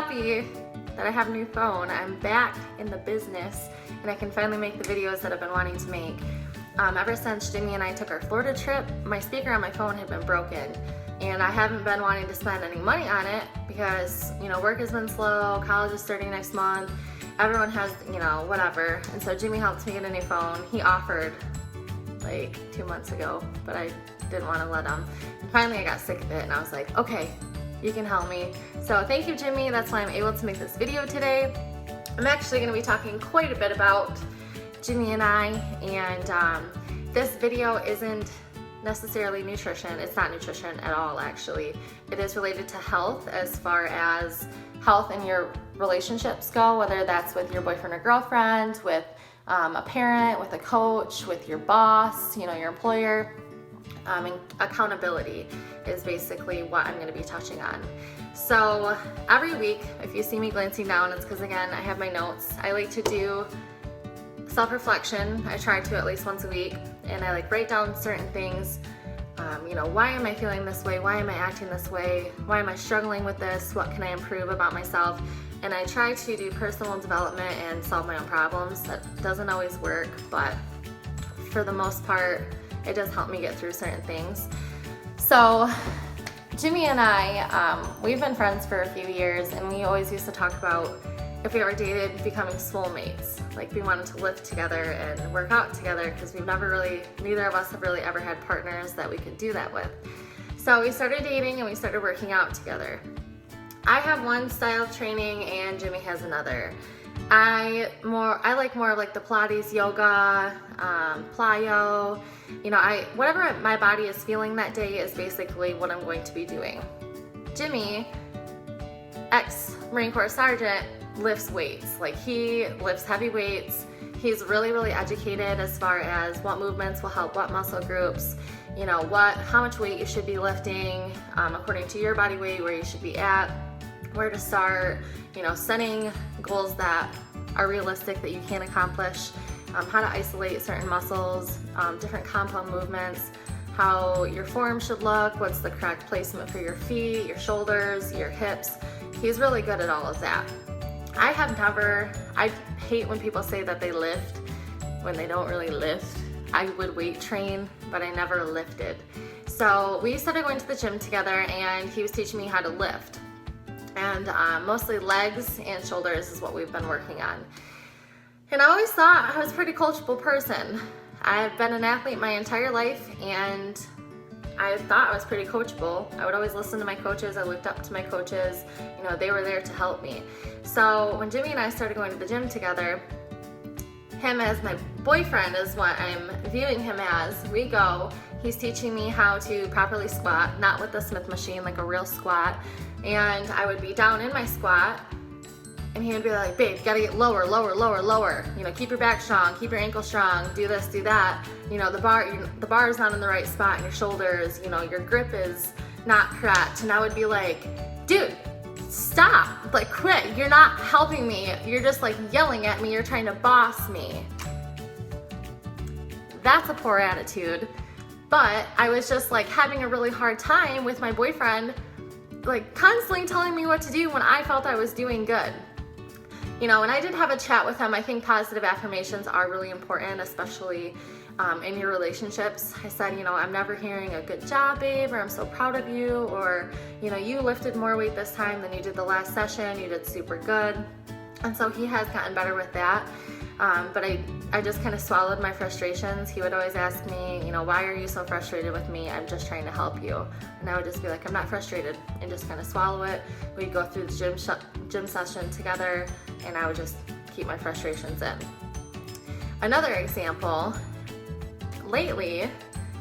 happy that I have a new phone. I'm back in the business and I can finally make the videos that I've been wanting to make. Ever since Jimmy and I took our Florida trip, my speaker on my phone had been broken and I haven't been wanting to spend any money on it because, you know, work has been slow, college is starting next month, everyone has, you know, whatever. And so Jimmy helped me get a new phone. He offered like 2 months ago, but I didn't want to let him. And finally I got sick of it and I was like, okay, you can help me. So thank you, Jimmy. That's why I'm able to make this video today. I'm actually going to be talking quite a bit about Jimmy and I, and this video isn't necessarily nutrition. It's not nutrition at all, actually. It is related to health, as far as health in your relationships go, whether that's with your boyfriend or girlfriend, with a parent, with a coach, with your boss, you know, your employer. And accountability is basically what I'm going to be touching on. So every week, if you see me glancing down, it's because, again, I have my notes. I like to do self-reflection. I try to at least once a week, and I like write down certain things. You know, why am I feeling this way? Why am I acting this way? Why am I struggling with this? What can I improve about myself? And I try to do personal development and solve my own problems. That doesn't always work, but for the most part, it does help me get through certain things. So Jimmy and I, we've been friends for a few years, and we always used to talk about if we ever dated, becoming soulmates. Like, we wanted to live together and work out together because neither of us have really ever had partners that we could do that with. So we started dating and we started working out together. I have one style of training and Jimmy has another. I like more of like the Pilates, yoga, plyo. You know, whatever my body is feeling that day is basically what I'm going to be doing. Jimmy, ex-Marine Corps Sergeant, lifts weights. Like, he lifts heavy weights. He's really, really educated as far as what movements will help what muscle groups, you know, how much weight you should be lifting, according to your body weight, where you should be at, where to start, you know, setting goals that are realistic that you can accomplish, how to isolate certain muscles, different compound movements, how your form should look, what's the correct placement for your feet, your shoulders, your hips. He's really good at all of that. I hate when people say that they lift when they don't really lift. I would weight train, but I never lifted. So we started going to the gym together and he was teaching me how to lift. And mostly legs and shoulders is what we've been working on. And I always thought I was a pretty coachable person. I've been an athlete my entire life and I thought I was pretty coachable. I would always listen to my coaches. I looked up to my coaches. You know, they were there to help me. So when Jimmy and I started going to the gym together, him as my boyfriend is what I'm viewing him as. We go, he's teaching me how to properly squat, not with the Smith machine, like a real squat. And I would be down in my squat and he would be like, babe, you gotta get lower, lower, lower, lower. You know, keep your back strong, keep your ankle strong, do this, do that. You know, the bar is not in the right spot in your shoulders, you know, your grip is not correct. And I would be like, dude, stop, like, quit. You're not helping me. You're just like yelling at me. You're trying to boss me. That's a poor attitude. But I was just like having a really hard time with my boyfriend, like constantly telling me what to do when I felt I was doing good. You know, and I did have a chat with him. I think positive affirmations are really important, especially in your relationships. I said, you know, I'm never hearing a good job, babe, or I'm so proud of you, or, you know, you lifted more weight this time than you did the last session. You did super good. And so he has gotten better with that. But I just kind of swallowed my frustrations. He would always ask me, you know, why are you so frustrated with me? I'm just trying to help you. And I would just be like, I'm not frustrated, and just kind of swallow it. We'd go through the gym session together, and I would just keep my frustrations in. Another example, lately,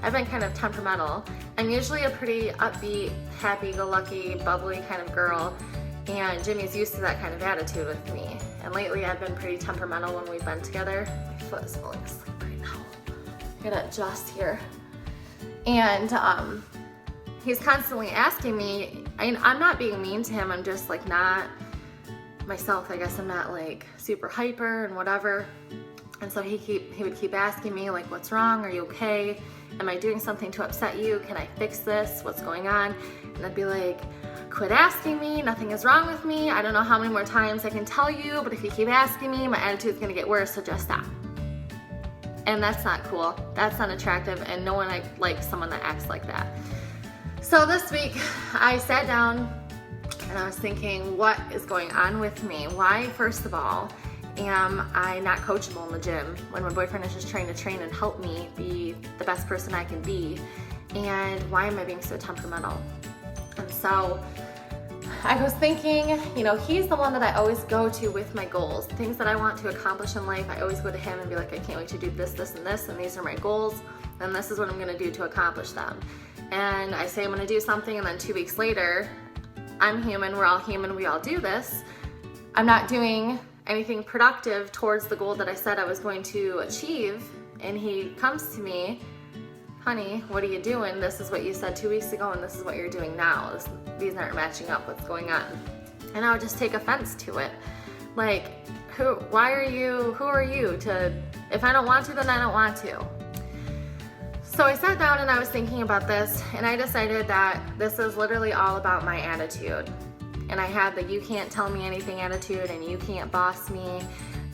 I've been kind of temperamental. I'm usually a pretty upbeat, happy-go-lucky, bubbly kind of girl, and Jimmy's used to that kind of attitude with me. And lately I've been pretty temperamental when we've been together. My foot is falling asleep right now. I gotta adjust here. And he's constantly asking me, I'm not being mean to him, I'm just like not myself. I guess I'm not like super hyper and whatever. And so he would keep asking me like, what's wrong? Are you okay? Am I doing something to upset you? Can I fix this? What's going on? And I'd be like, quit asking me, nothing is wrong with me. I don't know how many more times I can tell you, but if you keep asking me, my attitude's gonna get worse, so just stop. And that's not cool, that's not attractive, and no one likes someone that acts like that. So this week, I sat down and I was thinking, what is going on with me? Why, first of all, am I not coachable in the gym when my boyfriend is just trying to train and help me be the best person I can be? And why am I being so temperamental? And so I was thinking, you know, he's the one that I always go to with my goals, things that I want to accomplish in life. I always go to him and be like, I can't wait to do this, this, and this, and these are my goals, and this is what I'm gonna do to accomplish them. And I say I'm gonna do something, and then 2 weeks later, I'm human, we're all human, we all do this. I'm not doing anything productive towards the goal that I said I was going to achieve, and he comes to me, honey, what are you doing? This is what you said 2 weeks ago, and this is what you're doing now. These aren't matching up, what's going on? And I would just take offense to it. Like, who are you to, if I don't want to, then I don't want to. So I sat down and I was thinking about this, and I decided that this is literally all about my attitude. And I had the you can't tell me anything attitude, and you can't boss me.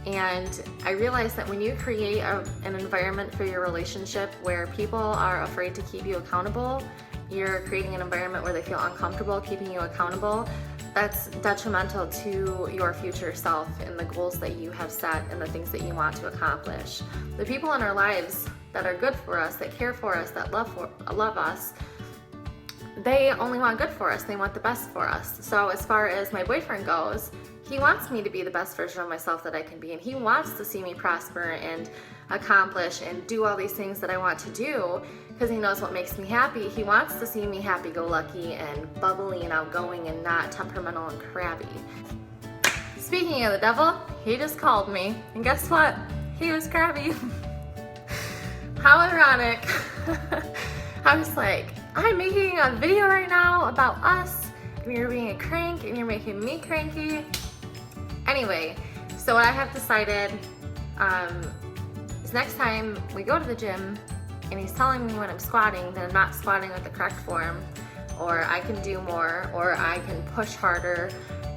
And I realized that when you create an environment for your relationship where people are afraid to keep you accountable, you're creating an environment where they feel uncomfortable keeping you accountable. That's detrimental to your future self and the goals that you have set and the things that you want to accomplish. The people in our lives that are good for us, that care for us, that love us, they only want good for us. They want the best for us. So as far as my boyfriend goes, he wants me to be the best version of myself that I can be, and he wants to see me prosper and accomplish and do all these things that I want to do because he knows what makes me happy. He wants to see me happy-go-lucky and bubbly and outgoing and not temperamental and crabby. Speaking of the devil, he just called me, and guess what? He was crabby. How ironic. I was like, I'm making a video right now about us, and you're being a crank, and you're making me cranky. Anyway, so what I have decided is next time we go to the gym and he's telling me when I'm squatting that I'm not squatting with the correct form, or I can do more, or I can push harder,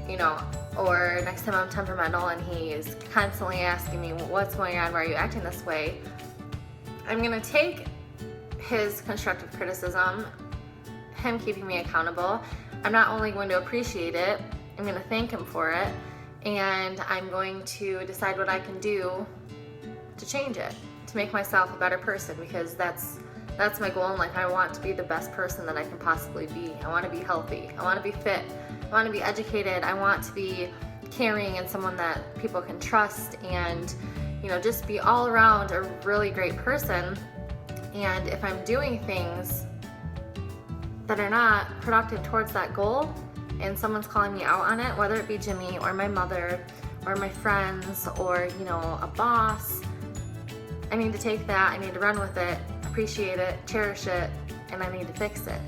you know, or next time I'm temperamental and he's constantly asking me, what's going on, why are you acting this way? I'm gonna take his constructive criticism, him keeping me accountable. I'm not only going to appreciate it, I'm gonna thank him for it, and I'm going to decide what I can do to change it, to make myself a better person, because that's my goal in life. I want to be the best person that I can possibly be. I want to be healthy. I want to be fit. I want to be educated. I want to be caring and someone that people can trust, and you know, just be all around a really great person. And if I'm doing things that are not productive towards that goal, and someone's calling me out on it, whether it be Jimmy or my mother or my friends or, you know, a boss, I need to take that, I need to run with it, appreciate it, cherish it, and I need to fix it.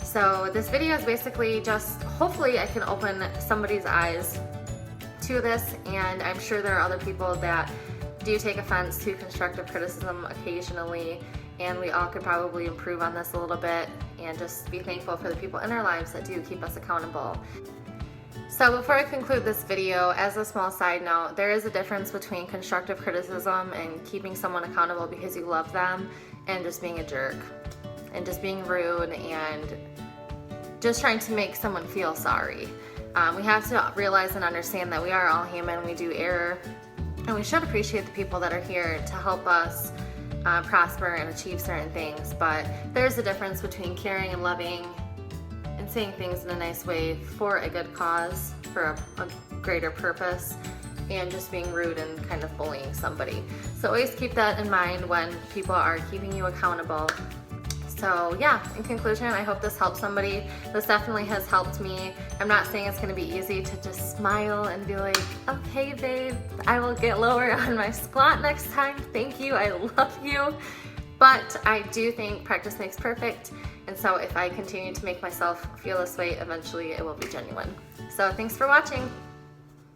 So this video is basically just, hopefully I can open somebody's eyes to this, and I'm sure there are other people that do take offense to constructive criticism occasionally, and we all could probably improve on this a little bit and just be thankful for the people in our lives that do keep us accountable. So before I conclude this video, as a small side note, there is a difference between constructive criticism and keeping someone accountable because you love them, and just being a jerk and just being rude and just trying to make someone feel sorry. We have to realize and understand that we are all human, we do err, and we should appreciate the people that are here to help us prosper and achieve certain things. But there's a difference between caring and loving and saying things in a nice way for a good cause, for a greater purpose, and just being rude and kind of bullying somebody. So always keep that in mind when people are keeping you accountable. So yeah, in conclusion, I hope this helps somebody. This definitely has helped me. I'm not saying it's gonna be easy to just smile and be like, okay babe, I will get lower on my squat next time. Thank you, I love you. But I do think practice makes perfect. And so if I continue to make myself feel this way, eventually it will be genuine. So thanks for watching.